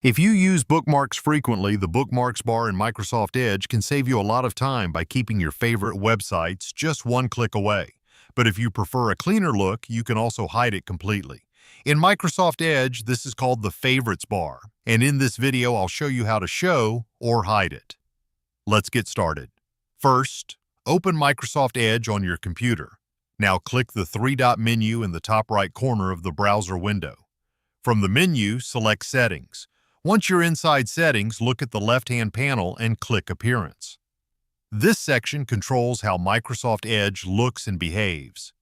If you use bookmarks frequently, the Bookmarks bar in Microsoft Edge can save you a lot of time by keeping your favorite websites just one click away. But if you prefer a cleaner look, you can also hide it completely. In Microsoft Edge, this is called the Favorites bar, and in this video, I'll show you how to show or hide it. Let's get started. First, open Microsoft Edge on your computer. Now click the three-dot menu in the top right corner of the browser window. From the menu, select Settings. Once you're inside Settings, look at the left-hand panel and click Appearance. This section controls how Microsoft Edge looks and behaves.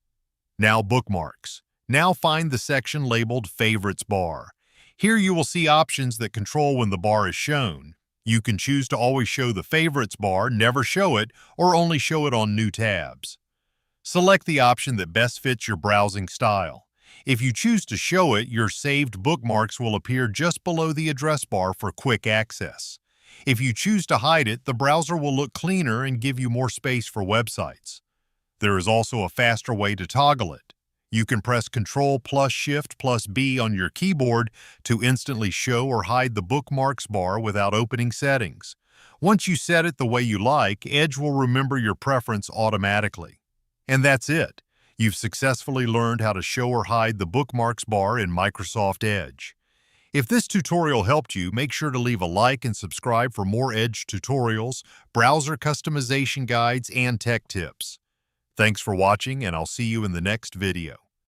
Now Bookmarks. Now find the section labeled Favorites bar. Here you will see options that control when the bar is shown. You can choose to always show the Favorites bar, never show it, or only show it on new tabs. Select the option that best fits your browsing style. If you choose to show it, your saved bookmarks will appear just below the address bar for quick access. If you choose to hide it, the browser will look cleaner and give you more space for websites. There is also a faster way to toggle it. You can press Ctrl+Shift+B on your keyboard to instantly show or hide the bookmarks bar without opening settings. Once you set it the way you like, Edge will remember your preference automatically. And that's it. You've successfully learned how to show or hide the bookmarks bar in Microsoft Edge. If this tutorial helped you, make sure to leave a like and subscribe for more Edge tutorials, browser customization guides, and tech tips. Thanks for watching, and I'll see you in the next video.